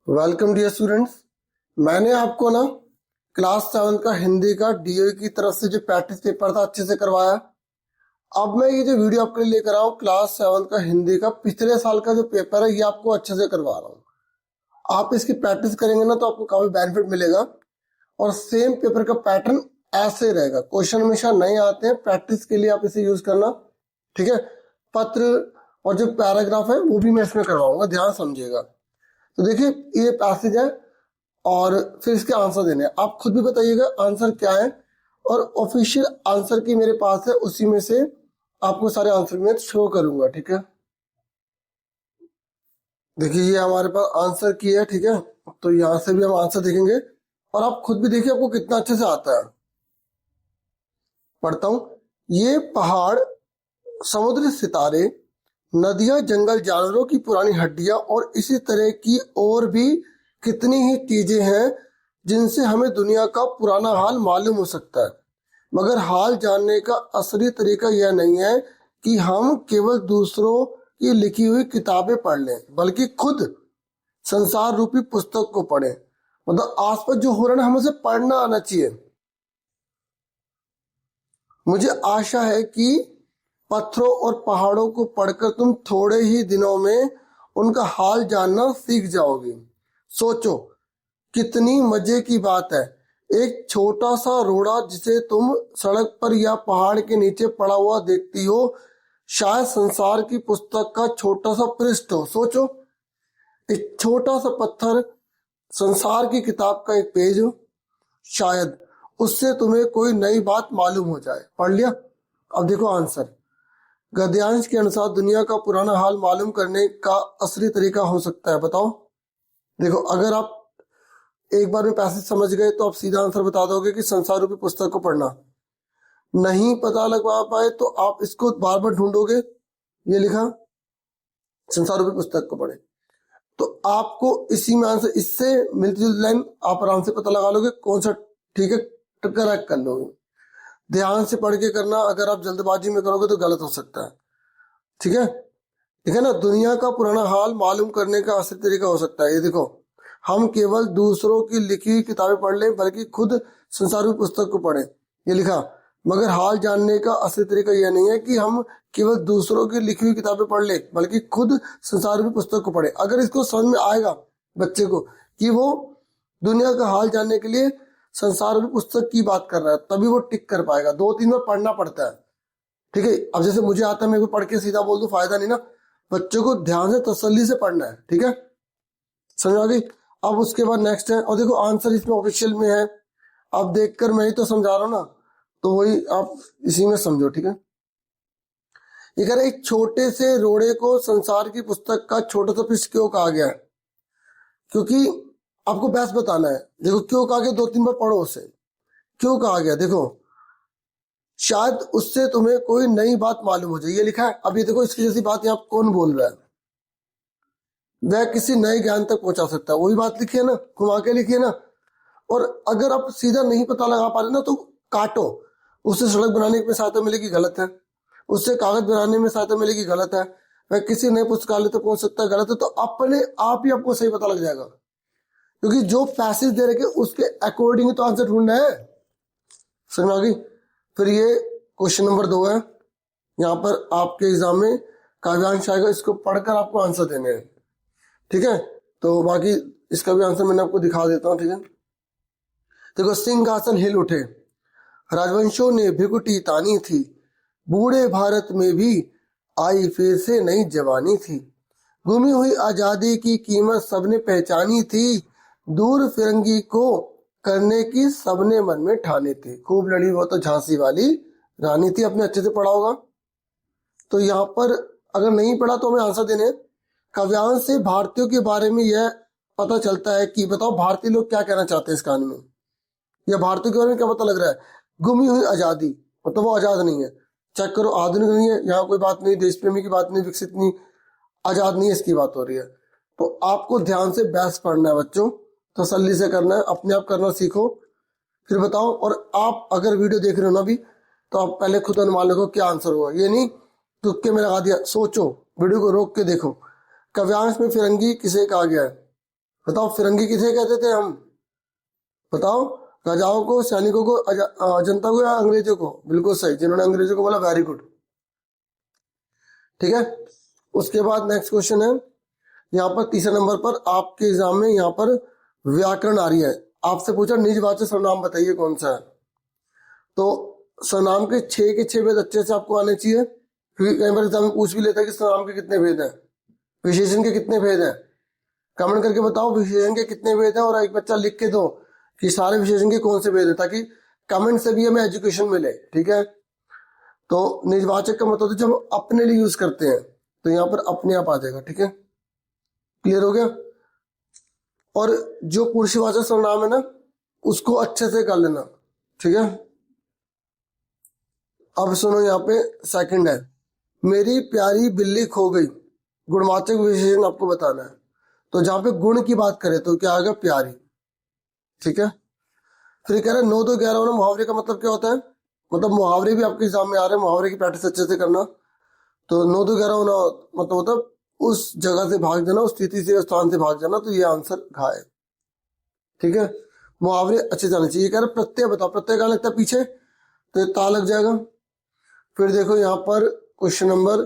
Welcome dear students. मैंने आपको ना क्लास 7 का हिंदी का डीओई की तरफ से जो प्रैक्टिस पेपर था अच्छे से करवाया। अब मैं ये जो वीडियो आपके लिए लेकर आया हूँ क्लास 7 का हिंदी का पिछले साल का जो पेपर है ये आपको अच्छे से करवा रहा हूँ। आप इसकी प्रैक्टिस करेंगे ना तो आपको काफी बेनिफिट मिलेगा और सेम पेपर का पैटर्न ऐसे रहेगा। क्वेश्चन हमेशा नए आते हैं, प्रैक्टिस के लिए आप इसे यूज करना, ठीक है। पत्र और जो पैराग्राफ है वो भी मैं इसमें करवाऊंगा, ध्यान समझिएगा। तो देखिए ये पैसेज है और फिर इसके आंसर देने हैं। आप खुद भी बताइएगा आंसर क्या है और ऑफिशियल आंसर की मेरे पास है, उसी में से आपको सारे आंसर में शो करूंगा, ठीक है। देखिए ये हमारे पास आंसर की है, ठीक है। तो यहां से भी हम आंसर देखेंगे और आप खुद भी देखिए आपको कितना अच्छे से आता है। पढ़ता हूं। ये पहाड़, समुद्र, सितारे, नदियां, जंगल, जानवरों की पुरानी हड्डियां और इसी तरह की और भी कितनी ही चीजें हैं जिनसे हमें दुनिया का पुराना हाल मालूम हो सकता है। मगर हाल जानने का असली तरीका यह नहीं है कि हम केवल दूसरों की लिखी हुई किताबें पढ़ लें, बल्कि खुद संसार रूपी पुस्तक को पढ़ें। मतलब आसपास जो हो रहा है ना, हमें उसे पढ़ना आना चाहिए। मुझे आशा है कि पत्थरों और पहाड़ों को पढ़कर तुम थोड़े ही दिनों में उनका हाल जानना सीख जाओगे। सोचो कितनी मजे की बात है, एक छोटा सा रोड़ा जिसे तुम सड़क पर या पहाड़ के नीचे पड़ा हुआ देखती हो, शायद संसार की पुस्तक का छोटा सा पृष्ठ हो। सोचो एक छोटा सा पत्थर संसार की किताब का एक पेज हो, शायद उससे तुम्हें कोई नई बात मालूम हो जाए। पढ़ लिया? अब देखो आंसर। गद्यांश के अनुसार दुनिया का पुराना हाल मालूम करने का असली तरीका हो सकता है, बताओ। देखो अगर आप एक बार में पैसेज समझ गए तो आप सीधा आंसर बता दोगे कि संसार रूपी पुस्तक को पढ़ना। नहीं पता लगा पाए तो आप इसको बार बार ढूंढोगे, ये लिखा संसार रूपी पुस्तक को पढ़े, तो आपको इसी में आंसर, इससे मिलती जुलती लाइन आप आराम से पता लगा लोगे कौन सा ठीक है, करेक्ट कर लोगे। ध्यान से पढ़ के करना, अगर आप जल्दबाजी में करोगे तो गलत हो सकता है, ठीक है। ठीक है ना, दुनिया का पुराना हाल मालूम करने का असली तरीका हो सकता है। ये देखो, हम केवल दूसरों की लिखी हुई किताबें पढ़ लें, बल्कि खुद संसार रूपी पुस्तक को पढ़ें, ये लिखा। मगर हाल जानने का असली तरीका यह नहीं है कि हम केवल दूसरों की लिखी हुई किताबें पढ़ लें, बल्कि खुद संसार रूपी पुस्तक को पढ़ें। अगर इसको समझ में आएगा बच्चे को कि वो दुनिया का हाल जानने के लिए संसार रूपी पुस्तक की बात कर रहा है, तभी वो टिक कर पाएगा। 2-3 बार पढ़ना पड़ता है, ठीक है। अब जैसे मुझे आता है, मैं पढ़ के सीधा बोल दूं, फायदा नहीं ना। बच्चों को ध्यान से तसल्ली से पढ़ना है, ठीक है। समझ आ गई? अब उसके बाद नेक्स्ट है, और देखो आंसर इसमें ऑफिशियल में है। अब देखकर मैं ही तो समझा रहा हूं ना, तो वही आप इसी में समझो, ठीक है। ये कह रहे एक छोटे से रोड़े को संसार की पुस्तक का छोटा सा पृष्ठ क्यों कहा गया है? क्योंकि आपको बस बताना है। देखो क्यों कहा गया, 2-3 बार पढ़ो उसे। क्यों कहा गया देखो, शायद उससे तुम्हें कोई नई बात मालूम हो जाए, ये लिखा है। अब ये देखो इसकी जैसी बात यहाँ कौन बोल रहा है, वह किसी नए ज्ञान तक पहुंचा सकता है, वही बात लिखी है ना, घुमा के लिखी है ना। और अगर आप सीधा नहीं पता लगा पा रहे ना तो काटो। उससे सड़क बनाने में सहायता मिलेगी, गलत है। उससे कागज बनाने में सहायता मिलेगी, गलत है। वह किसी नए पुस्तकालय तक पहुंच सकता है, गलत है। तो अपने आप ही आपको सही पता लग जाएगा, क्योंकि जो पैसेज दे रखे उसके अकॉर्डिंग तो आंसर ढूंढना है। समझ में आ गई? फिर ये क्वेश्चन नंबर 2 है, यहाँ पर आपके एग्जाम में काव्यांश आएगा, इसको पढ़कर आपको आंसर देने हैं, ठीक है। तो बाकी इसका भी आंसर मैंने आपको दिखा देता हूँ, ठीक है। देखो, सिंहासन हिल उठे, राजवंशों ने भृकुटी तानी थी, बूढ़े भारत में भी आई फिर से नई जवानी थी, गुमी हुई आजादी की कीमत सबने पहचानी थी, दूर फिरंगी को करने की सबने मन में ठानी थी, खूब लड़ी वो तो झांसी वाली रानी थी। अपने अच्छे से पढ़ा होगा। तो यहाँ पर अगर नहीं पढ़ा तो हमें आंसर देने। काव्यांश से भारतीयों के बारे में यह पता चलता है कि बताओ भारतीय लोग क्या कहना चाहते हैं इस कहानी में, या भारतीयों के बारे में क्या पता लग रहा है? गुमी हुई आजादी, मतलब वो आजाद नहीं है। चेक करो, आधुनिक नहीं है, यहाँ कोई बात नहीं, देश प्रेमी की बात नहीं, विकसित नहीं, आजाद नहीं है, इसकी बात हो रही है। तो आपको ध्यान से बहस पढ़ना है बच्चों, तसल्ली से करना है, अपने आप करना सीखो, फिर बताओ। और आप अगर वीडियो देख रहे हो ना अभी, तो आप पहले खुद अनुमान लगो क्या आंसर होगा, ये नहीं तुक्के में लगा दिया। सोचो, वीडियो को रोक के देखो। काव्यांश में फिरंगी किसे कहा गया है? बताओ फिरंगी किसे कहते थे हम? बताओ, राजाओं को, सैनिकों को, जनता को या अंग्रेजों को? बिल्कुल सही, जिन्होंने अंग्रेजों को बोला, वेरी गुड। ठीक है, उसके बाद नेक्स्ट क्वेश्चन है यहाँ पर तीसरे नंबर पर आपके एग्जाम में, यहाँ पर व्याकरण आ रही है। आपसे पूछा निजवाचक सर्वनाम बताइए कौन सा है। तो सर्वनाम के 6 के 6 भेद अच्छे से आपको आने चाहिए, क्योंकि कई बार एग्जाम में पूछ भी लेता है कि सर्वनाम के कितने भेद हैं, विशेषण के कितने भेद हैं। कमेंट करके बताओ विशेषण के कितने भेद हैं, और एक बच्चा लिख के दो कि सारे विशेषण के कौन से भेद हैं, ताकि कमेंट से भी हमें एजुकेशन मिले। ठीक है, तो निजवाचक का मतलब जब हम अपने लिए यूज करते हैं तो यहाँ पर अपने आप आ जाएगा। ठीक है, क्लियर हो गया। और जो पुरुषवाचक सर्वनाम है ना, उसको अच्छे से कर लेना। ठीक है, अब सुनो, यहाँ पे सेकंड है, मेरी प्यारी बिल्ली खो गई। गुणवाचक विशेषण आपको बताना है। तो जहां पे गुण की बात करें तो क्या आएगा? प्यारी। ठीक है, फिर कह रहे 9 2 11 होना। मुहावरे का मतलब क्या होता है? मतलब मुहावरे भी आपके एग्जाम में आ रहे हैं, मुहावरे की प्रैक्टिस अच्छे से करना। तो 9 2 11 होना मतलब होता है उस जगह से भाग जाना, उस स्थिति से, स्थान से भाग जाना। तो ये आंसर घा है। ठीक है, मुहावरे अच्छे से आने चाहिए। कह रहे प्रत्यय बताओ, प्रत्यय कहाँ लगता है? पीछे, तो ये ता लग जाएगा। फिर देखो यहाँ पर क्वेश्चन नंबर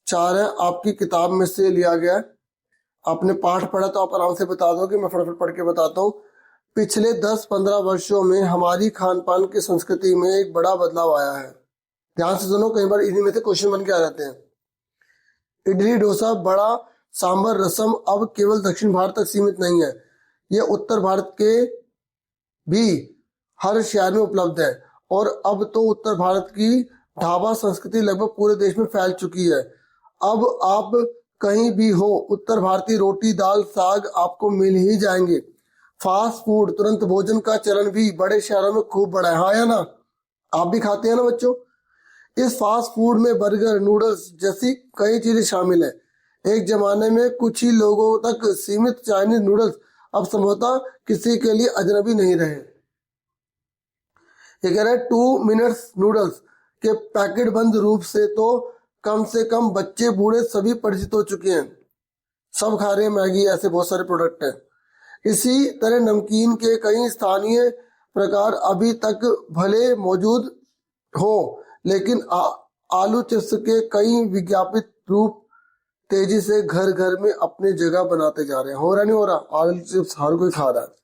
4 है, आपकी किताब में से लिया गया है। आपने पाठ पढ़ा तो आप आराम से बता दोगे, मैं फटाफट पढ़ के बताता हूँ। पिछले 10-15 वर्षों में हमारी खान पान की संस्कृति में एक बड़ा बदलाव आया है। ध्यान से सुनो, कई बार इन्हीं में से क्वेश्चन बन के आ जाते हैं। इडली, डोसा, बड़ा, सांबर, रसम अब केवल दक्षिण भारत तक सीमित नहीं है, ये उत्तर भारत के भी हर शहर में उपलब्ध है। और अब तो उत्तर भारत की ढाबा संस्कृति लगभग पूरे देश में फैल चुकी है। अब आप कहीं भी हो, उत्तर भारतीय रोटी, दाल, साग आपको मिल ही जाएंगे। फास्ट फूड, तुरंत भोजन का चलन भी बड़े शहरों में खूब बड़ा है। हाँ या ना? आप भी खाते हैं ना बच्चों? इस फास्ट फूड में बर्गर, नूडल्स जैसी कई चीजें शामिल है। एक जमाने में कुछ ही लोगों तक सीमित चाइनीज नूडल्स अब संभवतः किसी के लिए अजनबी नहीं रहे। ये कह रहे हैं 2 मिनट्स नूडल्स के पैकेट बंद रूप से कम बच्चे बूढ़े सभी परिचित हो चुके हैं। सब खा रहे हैं मैगी, ऐसे बहुत सारे प्रोडक्ट हैं। इसी तरह नमकीन के कई स्थानीय प्रकार अभी तक भले मौजूद हो, लेकिन आलू चिप्स के कई विज्ञापित रूप तेजी से घर घर में अपनी जगह बनाते जा रहे हैं। हो रहा नहीं हो रहा? आलू चिप्स हर कोई खा रहा है।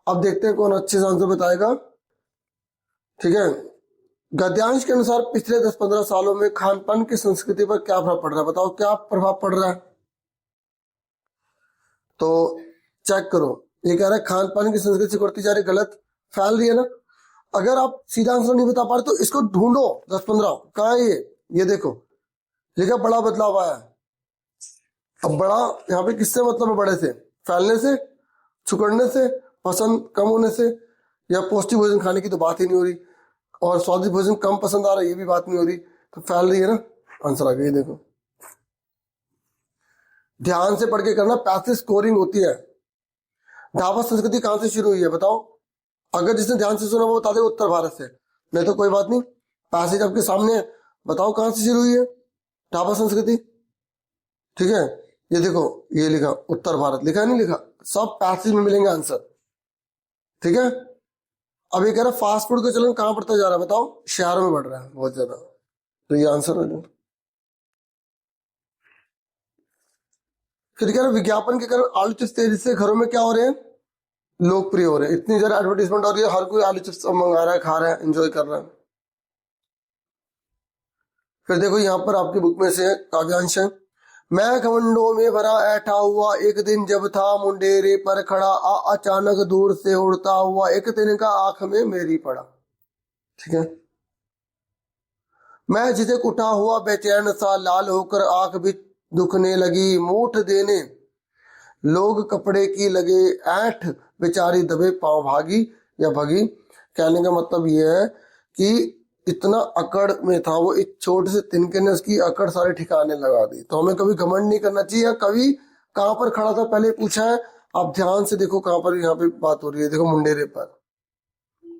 अब देखते हैं कौन अच्छे से आंसर बताएगा। ठीक है, गद्यांश के अनुसार पिछले 10-15 सालों में खान पान की संस्कृति पर क्या प्रभाव पड़ रहा है? बताओ क्या प्रभाव पड़ रहा है? तो चेक करो, ये कह रहा है खान पान की संस्कृति बढ़ती जा रही, गलत, फैल रही है ना। अगर आप सीधा आंसर नहीं बता पा रहे तो इसको ढूंढो। 10-15 कहाँ है ये देखो, लिखा बड़ा बदलाव आया है। अब बड़ा यहाँ पे किससे मतलब है? बड़े से, फैलने से, छुकड़ने से, पसंद कम होने से, या पौष्टिक भोजन खाने की तो बात ही नहीं हो रही, और स्वादिष्ट भोजन कम पसंद आ रहा है, ये भी बात नहीं हो रही, तो फैल रही है ना। आंसर आ गया, देखो ध्यान से पढ़ के करना, पैसिव स्कोरिंग होती है। ढाबा संस्कृति कहां से शुरू हुई है बताओ? अगर जिसने ध्यान से सुना वो बता दे उत्तर भारत से, नहीं तो कोई बात नहीं। पैसेज आपके सामने है, बताओ कहां से शुरू हुई है ढाबा संस्कृति? ठीक है, ये देखो, ये लिखा उत्तर भारत, लिखा नहीं लिखा? सब पैसेज में मिलेंगे आंसर। ठीक है, अब ये कह रहा फास्ट फूड का चलन कहां बढ़ता जा रहा है? बताओ, शहरों में बढ़ रहा है बहुत ज्यादा। तो ये आंसर हो जाए। फिर कह रहा विज्ञापन के कारण आलू चिप्स तेजी से घरों में क्या हो रहे हैं? लोकप्रिय हो रहे हैं। इतनी ज्यादा एडवर्टीजमेंट हो रही है, हर कोई आलू चिप्स मंगा रहा है, खा रहा है, एंजॉय कर रहा है। फिर देखो यहाँ पर आपकी बुक में से काव्यांश है, मैं घमंडों में भरा ऐठा हुआ एक दिन जब था मुंडेरे पर खड़ा, अचानक दूर से उड़ता हुआ एक तिनका आंख में मेरी पड़ा। ठीक है, मैं झिझक उठा हुआ बेचैन सा, लाल होकर आंख भी दुखने लगी, मूठ देने लोग कपड़े की लगे ऐठ, बेचारी दबे पांव भागी या भगी। कहने का मतलब यह है कि इतना अकड़ में था वो, एक छोटे से तिनके ने उसकी अकड़ सारे ठिकाने लगा दी। तो हमें कभी घमंड नहीं करना चाहिए। कभी कहां पर खड़ा था पहले पूछा है, आप ध्यान से देखो कहां पर यहाँ पे बात हो रही है, देखो मुंडेरे पर,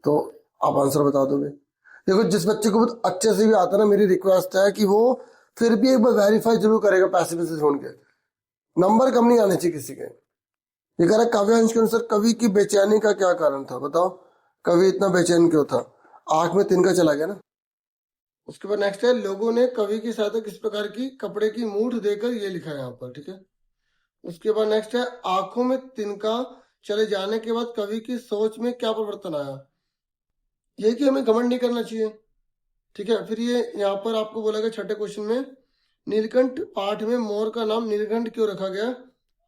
तो आप आंसर बता दोगे। देखो जिस बच्चे को बहुत अच्छे से भी आता ना, मेरी रिक्वेस्ट है कि वो फिर भी एक बार वेरीफाई जरूर करेगा पैसे ढूंढ के, नंबर कम नहीं आने चाहिए किसी के। ये कह रहा है काव्यांश के अनुसार कवि की बेचैनी का क्या कारण था, बताओ कवि इतना बेचैन क्यों था? आंख में तिनका चला गया ना। उसके बाद नेक्स्ट है, लोगों ने कवि की सहायता किस प्रकार की? कपड़े की मूठ देकर, ये लिखा है यहाँ पर, ठीक है। उसके बाद नेक्स्ट है, आंखों में तिनका चले जाने के बाद कवि की सोच में क्या परिवर्तन आया? ये कि हमें घमंड नहीं करना चाहिए, ठीक है। फिर ये यहाँ पर आपको बोला गया छठे क्वेश्चन में, नीलकंठ पाठ में मोर का नाम नीलकंठ क्यों रखा गया?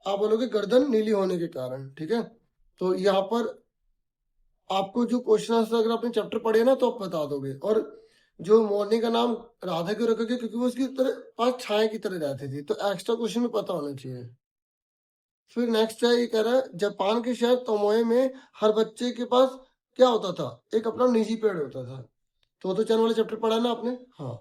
आप बोलोगे गर्दन नीली होने के कारण, ठीक है। तो यहाँ पर आपको जो क्वेश्चन आंसर अगर आपने चैप्टर पढ़े ना तो आप बता दोगे। और जो मोरनी का नाम राधा क्यों रखा गया? क्योंकि वो उसकी तरह पास छाया की तरह रहती थी, तो एक्स्ट्रा क्वेश्चन में पता होना चाहिए। फिर नेक्स्ट है, ये कह रहा है जापान के शहर तोमोए में हर बच्चे के पास क्या होता था? एक अपना निजी पेड़ होता था। तो चैनल वाले चैप्टर पढ़ा ना आपने, हाँ।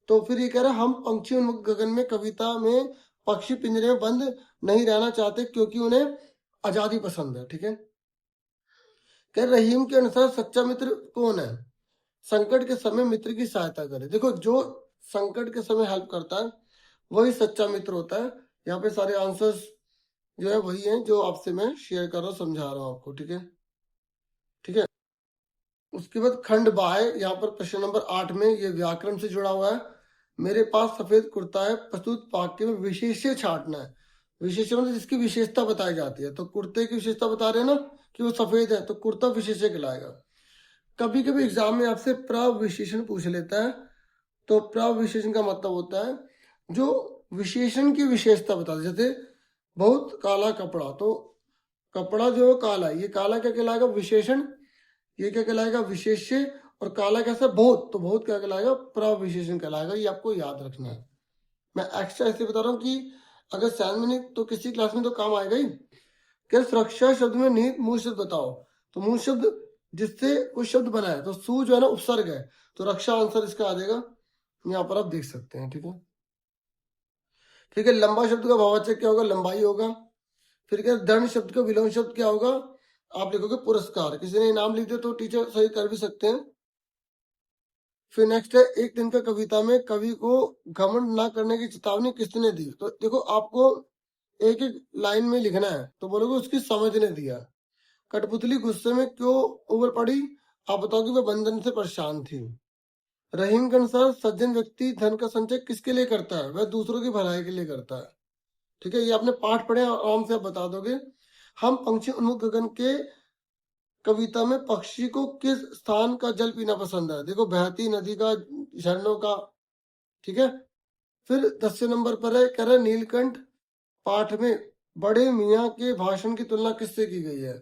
तो फिर ये कह रहा है, हम पंछी उन्मुख गगन में कविता में पक्षी पिंजरे में बंद नहीं रहना चाहते क्योंकि उन्हें आजादी पसंद है, ठीक है। कह रहीम के अनुसार सच्चा मित्र कौन है? संकट के समय मित्र की सहायता करे। देखो जो संकट के समय हेल्प करता है वही सच्चा मित्र होता है। यहाँ पे सारे आंसर्स जो है वही हैं जो आपसे मैं शेयर कर रहा हूँ, समझा रहा हूँ आपको, ठीक है। ठीक है। उसके बाद खंड बाय, यहाँ पर प्रश्न नंबर 8 में ये व्याकरण से जुड़ा हुआ है। मेरे पास सफेद कुर्ता है, प्रस्तुत वाक्य में विशेष्य छांटना है। विशेष्य मतलब जिसकी विशेषता बताई जाती है। तो कुर्ते की विशेषता बता रहे हैं ना कि वो सफेद है, तो कुर्ता विशेष्य कहलाएगा। कभी कभी एग्जाम में आपसे प्रविशेषण पूछ लेता है। तो प्रविशेषण का मतलब होता है जो विशेषण की विशेषता बताता है। जैसे बहुत काला कपड़ा, तो कपड़ा जो है काला है, ये काला क्या कहलाएगा? विशेषण। ये क्या कहलाएगा? विशेष्य। और काला कैसा? बहुत, तो बहुत क्या कहलाएगा? प्रविशेषण कहलाएगा। ये आपको याद रखना है। मैं एक्स्ट्रा ऐसे बता रहा हूँ कि अगर साइंस में नहीं तो किसी क्लास में तो काम आएगा ही। क्या सुरक्षा शब्द में निहित मूल शब्द बताओ? तो मूल शब्द जिससे कुछ शब्द बना है, तो सु जो है ना उपसर्ग है, तो रक्षा आंसर इसका आ जाएगा। यहाँ पर आप देख सकते हैं, ठीक है। ठीक है, लंबा शब्द का भाववाचक क्या होगा? लंबाई होगा। फिर क्या, दंड शब्द का विलोम शब्द क्या होगा? आप लिखोगे पुरस्कार। किसी ने नाम लिख दिया तो टीचर सही कर भी सकते हैं। फिर नेक्स्ट है, एक दिन का कविता में कवि को घमंड ना करने की चेतावनी किसने दी? तो देखो आपको एक एक लाइन में लिखना है, तो बोलोगे उसकी समझ ने दिया। कठपुतली गुस्से में क्यों उबल पड़ी? आप बताओगे वह बंधन से परेशान थी। रहीम के अनुसार सज्जन व्यक्ति धन का संचय किसके लिए करता है? वह दूसरों की भलाई के लिए करता है, ठीक है। ये आपने पाठ पढ़े, आराम से आप बता दोगे। हम पंछी उन्मुख गगन के कविता में पक्षी को किस स्थान का जल पीना पसंद है? देखो बहती नदी का, झरनों का, ठीक है। फिर 10 नंबर पर है, कह रहा है नीलकंठ पाठ में बड़े मियाँ के भाषण की तुलना किससे की गई है?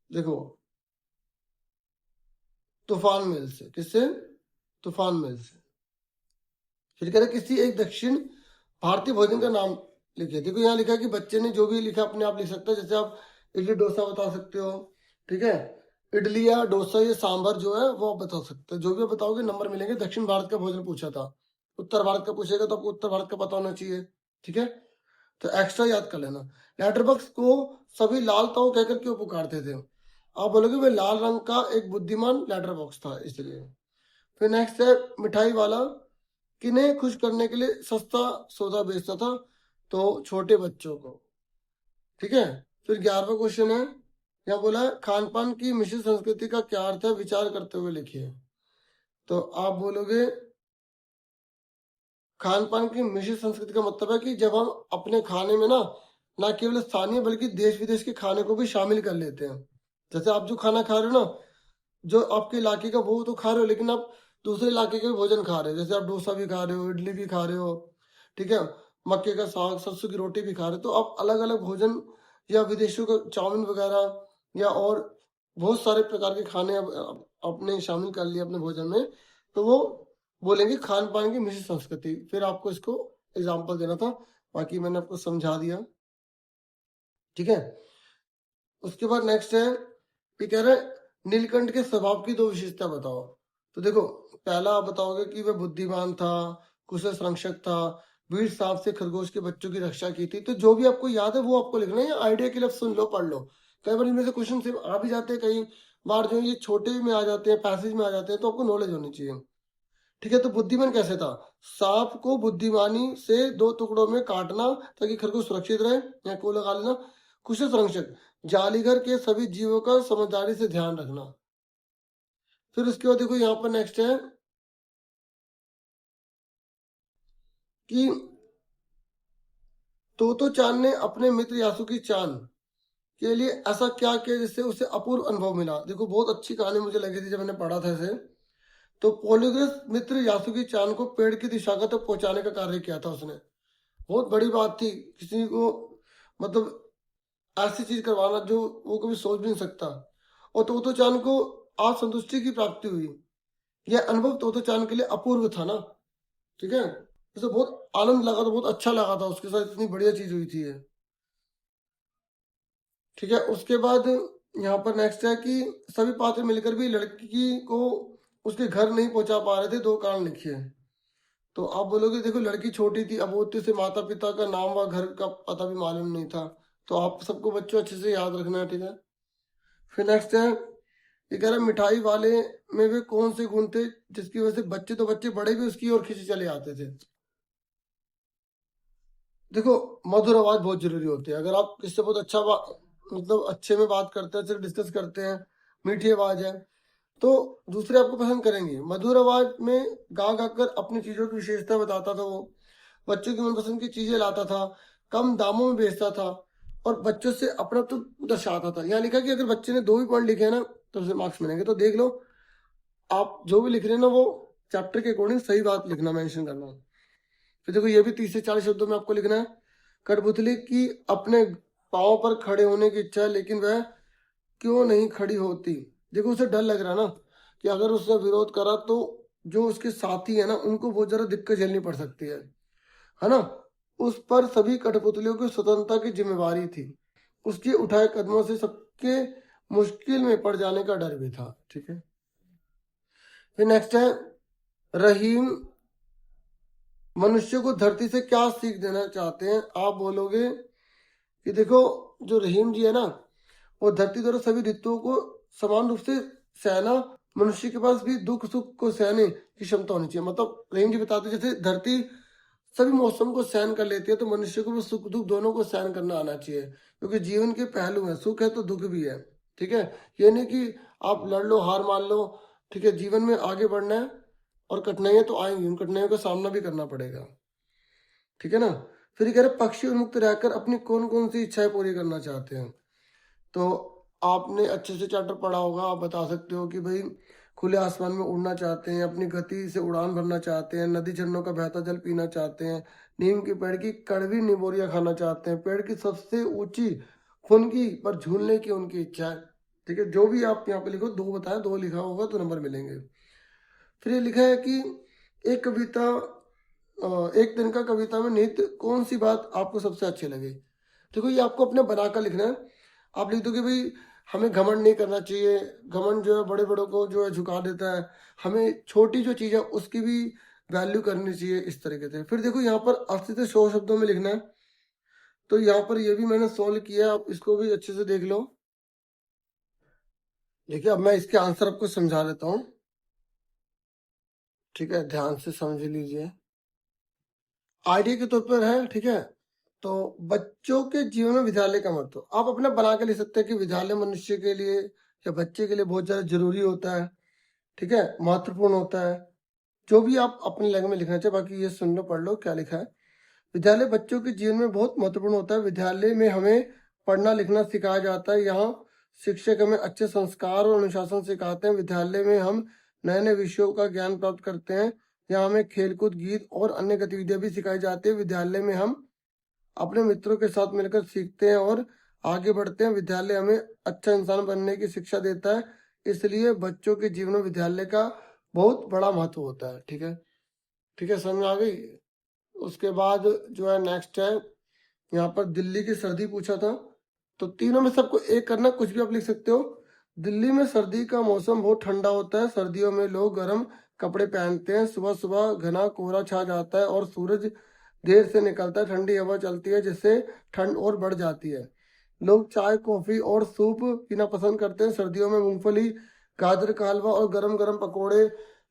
देखो तूफान मेल से। किससे? तूफान मेल से। फिर कह रहे किसी एक दक्षिण भारतीय भोजन का नाम लिखिए। देखो यहाँ लिखा है कि बच्चे ने जो भी लिखा अपने आप लिख सकता है। जैसे आप इडली डोसा बता सकते हो, ठीक है। इडली या डोसा या सांभर जो है वो आप बता सकते हो। जो भी आप बताओगे नंबर मिलेंगे। दक्षिण भारत का भोजन पूछा था, उत्तर भारत का पूछेगा तो आपको उत्तर भारत का पता होना चाहिए, ठीक है। तो एक्स्ट्रा याद कर लेना। लेटर बॉक्स को सभी लाल ताऊ कहकर क्यों पुकारते थे? आप बोलोगे वे लाल रंग का एक बुद्धिमान लेटर बॉक्स था इसलिए। फिर नेक्स्ट है, मिठाई वाला किन्हें खुश करने के लिए सस्ता सौदा बेचता था? तो छोटे बच्चों को, ठीक है। फिर 11वां क्वेश्चन है, यहाँ बोला है खान पान की मिश्रित संस्कृति का क्या अर्थ है? विचार करते हुए लिखिए। तो आप बोलोगे खान पान की मिश्रित संस्कृति का मतलब है कि जब हम अपने खाने में ना केवल स्थानीय बल्कि देश विदेश के खाने को भी शामिल कर लेते हैं। जैसे आप जो खाना खा रहे हो ना, जो आपके इलाके का वो तो खा रहे हो, लेकिन आप दूसरे इलाके का भी भोजन खा रहे हो। जैसे आप डोसा भी खा रहे हो, इडली भी खा रहे हो, ठीक है, मक्के का साग, सरसों की रोटी भी खा रहे हो। तो आप अलग अलग भोजन, या विदेशों का चाउमीन वगैरह या और बहुत सारे प्रकार के खाने आपने शामिल कर लिए अपने भोजन में, तो वो बोलेंगे खान पान की मिश्रित संस्कृति। फिर आपको इसको एग्जाम्पल देना था, बाकी मैंने आपको समझा दिया, ठीक है। उसके बाद नेक्स्ट है, ये कह रहा है नीलकंठ के स्वभाव की 2 विशेषता बताओ। तो देखो पहला आप बताओगे कि वह बुद्धिमान था, कुशल संरक्षक था, वीर सांप से खरगोश के बच्चों की रक्षा की थी। तो जो भी आपको याद है वो आपको लिखना है, या आइडिया के लिए सुन लो, पढ़ लो। कई बार इनमें से क्वेश्चन सिर्फ आ भी जाते हैं, कई बार जो ये छोटे में आ जाते हैं, पैसेज में आ जाते हैं, तो आपको नॉलेज होनी चाहिए, ठीक है। तो बुद्धिमान कैसे था? सांप को बुद्धिमानी से 2 टुकड़ों में काटना ताकि खरगोश सुरक्षित रहे, या को लगा लेना। कुशल संरक्षक, जालीघर के सभी जीवों का समझदारी से ध्यान रखना। फिर उसके बाद देखो यहाँ पर नेक्स्ट है कि तोतो चान ने अपने मित्र यासुकी चान के लिए ऐसा क्या किया जिससे उसे अपूर्व अनुभव मिला। देखो बहुत अच्छी कहानी मुझे लगी थी जब मैंने पढ़ा था इसे। तो पोलीग्रस मित्र यासुकी चान को पेड़ की दिशागा तक पहुंचाने का कार्य किया था उसने। बहुत बड़ी बात थी, किसी को मतलब ऐसी चीज करवाना जो वो कभी सोच भी नहीं सकता। और तोतो चान को आज संतुष्टि की प्राप्ति हुई। यह अनुभव तोतो चान के लिए अपूर्व था ना, ठीक है। उसे बहुत आनंद लगा था, बहुत अच्छा लगा था, उसके साथ इतनी बढ़िया चीज हुई थी ये, ठीक है। उसके बाद यहाँ पर नेक्स्ट है कि सभी पात्र मिलकर भी लड़की को उसके घर नहीं पहुंचा पा रहे थे, 2 कारण लिखिए। तो आप बोलोगे देखो लड़की छोटी थी, अबोध से माता पिता का नाम व घर का पता भी मालूम नहीं था। तो आप सबको बच्चों अच्छे से याद रखना है, ठीक है। फिर नेक्स्ट है ये कह रहा है मिठाई वाले में वे कौन से गुण थे जिसकी वजह से बच्चे बड़े भी उसकी ओर खींचे चले आते थे। देखो मधुर आवाज बहुत जरूरी होती है। अगर आप किससे बहुत अच्छा मतलब अच्छे में बात करते हैं, अच्छे डिस्कस करते हैं, मीठी आवाज है, तो दूसरे आपको पसंद करेंगे। मधुर आवाज में गा गा कर अपनी चीजों की विशेषता बताता था वो, बच्चों की मनपसंद की चीजें लाता था, कम दामों में बेचता था और बच्चों से अपना तो दर्शाता था। यहाँ लिखा कि अगर बच्चे ने 2 भी पॉइंट लिखे हैं ना तो उसे मार्क्स मिलेंगे। तो देख लो आप जो भी लिख रहे हैं ना वो चैप्टर के अकॉर्डिंग सही बात लिखना, मेंशन करना। फिर देखो ये भी 30 से 40 शब्दों में आपको लिखना है। कठपुतली की अपने पाँव पर खड़े होने की इच्छा है लेकिन वह क्यों नहीं खड़ी होती। देखो उसे डर लग रहा है ना कि अगर उसने विरोध करा तो जो उसके साथी है ना उनको बहुत ज्यादा दिक्कत झेलनी पड़ सकती है ना। उस पर सभी कठपुतलियों की स्वतंत्रता की जिम्मेवारी थी। उसके उठाए कदमों से सबके मुश्किल में पड़ जाने का डर भी था, ठीक है। फिर नेक्स्ट है रहीम मनुष्य को धरती से क्या सीख देना चाहते हैं। आप बोलोगे कि देखो जो रहीम जी है ना वो धरती द्वारा सभी ऋतुओं को समान रूप से सहना, मनुष्य के पास भी दुख सुख को सहने की क्षमता होनी चाहिए। मतलब रहीम जी बताते जैसे धरती सभी मौसम को सहन कर लेती है तो मनुष्य को भी सुख दुख दोनों को सहन करना आना चाहिए, क्योंकि जीवन के पहलू है, सुख है तो दुख भी है, ठीक है। ये नहीं कि आप लड़ लो हार मान लो, ठीक है। जीवन में आगे बढ़ना है और कठिनाइयां तो आएंगी, उन कठिनाइयों का सामना भी करना पड़ेगा, ठीक है ना। फिर कह रहे पक्षी उन्मुक्त रहकर अपनी कौन कौन सी इच्छाएं पूरी करना चाहते हैं। तो आपने अच्छे से चैप्टर पढ़ा होगा, आप बता सकते हो कि भाई खुले आसमान में उड़ना चाहते हैं, अपनी गति से उड़ान भरना चाहते हैं, नदी झरनों का बहता जल पीना चाहते हैं, नीम के पेड़ की कड़वी निबोरियां खाना चाहते हैं, पेड़ की सबसे ऊंची खुनकी पर झूलने की उनकी इच्छा है, ठीक है। जो भी आप यहाँ पे लिखो 2 बताएं, 2 लिखा होगा तो नंबर मिलेंगे। फिर ये लिखा है कि एक कविता एक दिन का कविता में निहित कौन सी बात आपको सबसे अच्छी लगे। देखो ये आपको अपने बनाकर लिखना है। आप लिख दो कि भाई हमें घमंड नहीं करना चाहिए, घमंड जो है बड़े बड़ों को जो है झुका देता है, हमें छोटी जो चीज़ है उसकी भी वैल्यू करनी चाहिए, इस तरीके से। फिर देखो यहाँ पर 80 से 100 शब्दों में लिखना है। तो यहाँ पर ये भी मैंने सोल्व किया, आप इसको भी अच्छे से देख लो। देखिए अब मैं इसके आंसर आपको समझा देता हूँ, ठीक है, ध्यान से समझ लीजिए। आइडिया के तौर पर है, ठीक है। तो बच्चों के जीवन में विद्यालय का महत्व आप अपना बना के लिख सकते हैं कि विद्यालय मनुष्य के लिए या बच्चे के लिए बहुत ज्यादा जरूरी होता है, ठीक है, महत्वपूर्ण होता है। जो भी आप अपने लैंग्वेज में लिखना चाहिए, बाकी ये सुन लो पढ़ लो क्या लिखा है। विद्यालय बच्चों के जीवन में बहुत महत्वपूर्ण होता है। विद्यालय में हमें पढ़ना लिखना सिखाया जाता है। यहाँ शिक्षक हमें अच्छे संस्कार और अनुशासन सिखाते हैं। विद्यालय में हम नए नए विषयों का ज्ञान प्राप्त करते हैं। यहाँ हमें खेलकूद, गीत और अन्य गतिविधियां भी सिखाई जाती है। विद्यालय में हम अपने मित्रों के साथ मिलकर सीखते हैं और आगे बढ़ते हैं। विद्यालय हमें अच्छा इंसान बनने की शिक्षा देता है, इसलिए बच्चों के जीवन में विद्यालय का बहुत बड़ा महत्व होता है, ठीक है। ठीक है, समझ में आ गई। उसके बाद जो है नेक्स्ट है, यहाँ पर दिल्ली की सर्दी पूछा था, तो तीनों में सबको एक करना, कुछ भी आप लिख सकते हो। दिल्ली में सर्दी का मौसम बहुत ठंडा होता है। सर्दियों में लोग गर्म कपड़े पहनते हैं। सुबह सुबह घना कोहरा छा जाता है और सूरज देर से निकलता है। ठंडी हवा चलती है जिससे ठंड और बढ़ जाती है। लोग चाय, कॉफी और सूप पीना पसंद करते हैं। सर्दियों में मूंगफली, गाजर का हलवा और गरम गरम पकोड़े,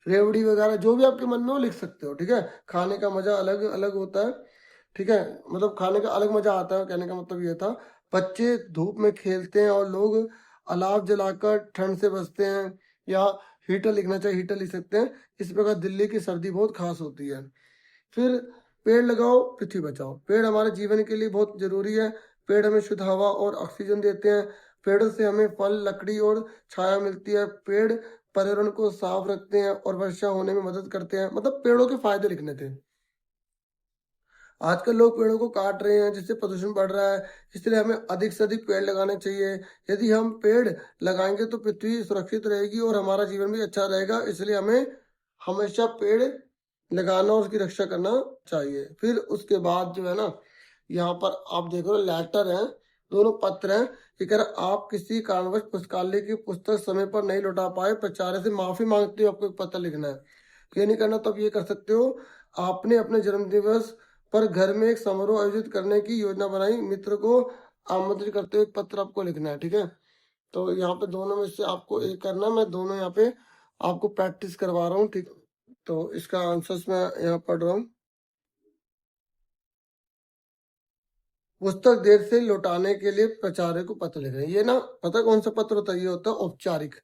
रेवड़ी वगैरह जो भी आपके मन में हो लिख सकते हो, ठीक है। खाने का मजा अलग अलग होता है, ठीक है, मतलब खाने का अलग मजा आता है, कहने का मतलब ये था। बच्चे धूप में खेलते हैं और लोग अलाव जलाकर ठंड से बचते हैं, या हीटर लिखना चाहिए हीटर लिख सकते हैं। इस प्रकार दिल्ली की सर्दी बहुत खास होती है। फिर पेड़ लगाओ पृथ्वी बचाओ। पेड़ हमारे जीवन के लिए बहुत जरूरी है। पेड़ हमें शुद्ध हवा और ऑक्सीजन देते हैं। पेड़ों से हमें फल, लकड़ी और छाया मिलती है। पेड़ पर्यावरण को साफ रखते हैं और वर्षा होने में मदद करते हैं। मतलब पेड़ों के फायदे लिखने थे। आजकल लोग पेड़ों को काट रहे हैं जिससे प्रदूषण बढ़ रहा है, इसलिए हमें अधिक से अधिक पेड़ लगाने चाहिए। यदि हम पेड़ लगाएंगे तो पृथ्वी सुरक्षित रहेगी और हमारा जीवन भी अच्छा रहेगा। इसलिए हमें हमेशा पेड़ लगाना और उसकी रक्षा करना चाहिए। फिर उसके बाद जो है ना, यहाँ पर आप देखो लेटर है, दोनों पत्र हैं। कि अगर आप किसी कारणवश पुस्तकालय की पुस्तक समय पर नहीं लौटा पाए, प्राचार्य से माफी मांगते हो आपको एक पत्र लिखना है। ये नहीं करना तो आप ये कर सकते हो, आपने अपने जन्मदिवस पर घर में एक समारोह आयोजित करने की योजना बनाई, मित्र को आमंत्रित करते हुए एक पत्र आपको लिखना है। ठीक है, तो यहाँ पे दोनों में से आपको एक करना, मैं दोनों यहाँ पे आपको प्रैक्टिस करवा रहा हूँ। ठीक, तो इसका आंसर्स मैं यहाँ पढ़ रहा हूँ। पुस्तक देर से लौटाने के लिए प्राचार्य को पत्र लिख रहे हैं। ये ना पता कौन सा पत्र होता है, ये होता है औपचारिक।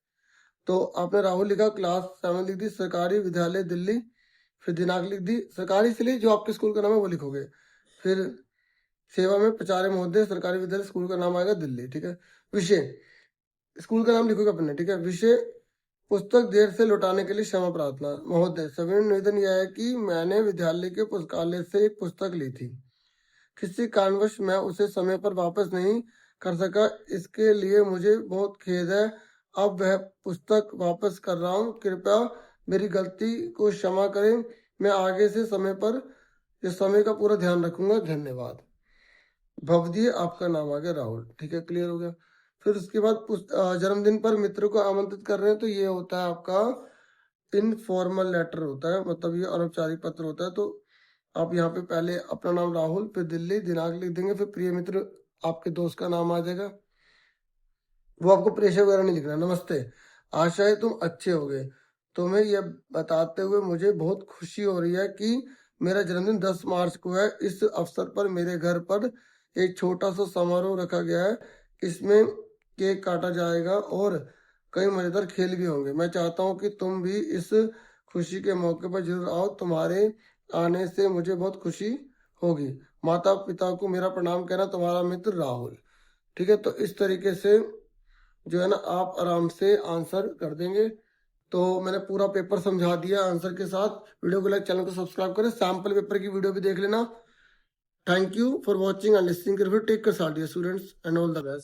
तो आपने राहुल लिखा, क्लास 7 लिख दी, सरकारी विद्यालय दिल्ली, फिर दिनांक लिख दी। सरकारी इसलिए जो आपके स्कूल का नाम है वो लिखोगे। फिर सेवा में प्राचार्य महोदय, सरकारी विद्यालय, स्कूल का नाम आएगा दिल्ली। ठीक है, विषय स्कूल का नाम लिखोगे अपने। ठीक है, विषय पुस्तक देर से लौटाने के लिए क्षमा प्रार्थना। महोदय, सविनय निवेदन यह है कि मैंने विद्यालय के पुस्तकालय से एक पुस्तक ली थी, किसी कारणवश मैं उसे समय पर वापस नहीं कर सका, इसके लिए मुझे बहुत खेद है। अब वह पुस्तक वापस कर रहा हूँ, कृपया मेरी गलती को क्षमा करें। मैं आगे से समय का पूरा ध्यान रखूंगा, धन्यवाद। भवदीय आपका नाम आ गया राहुल। ठीक है, क्लियर हो गया। फिर उसके बाद जन्मदिन पर मित्र को आमंत्रित कर रहे हैं, तो ये होता है आपका इनफॉर्मल लेटर होता है, मतलब ये अनौपचारिक पत्र होता है। तो आप यहाँ पे पहले अपना नाम राहुल, फिर दिल्ली, दिनांक लिख देंगे, फिर प्रिय मित्र आपके दोस्त का नाम आ जाएगा। वो आपको प्रेशर वगैरह नहीं लिखना। नमस्ते, आशा है तुम अच्छे होगे। तुम्हें यह बताते हुए मुझे बहुत खुशी हो रही है कि मेरा जन्मदिन 10 मार्च को है। इस अवसर पर मेरे घर पर एक छोटा सा समारोह रखा गया है। इसमें केक काटा जाएगा और कई मजेदार खेल भी होंगे। मैं चाहता हूँ कि तुम भी इस खुशी के मौके पर जरूर आओ। तुम्हारे आने से मुझे बहुत खुशी होगी। माता पिता को मेरा प्रणाम कहना, तुम्हारा मित्र राहुल। ठीक है, तो इस तरीके से जो है ना आप आराम से आंसर कर देंगे। तो मैंने पूरा पेपर समझा दिया आंसर के साथ। वीडियो को लाइक, चैनल को सब्सक्राइब करें, सैम्पल पेपर की वीडियो भी देख लेना। Thank you for watching and listening. Take care students and all the best.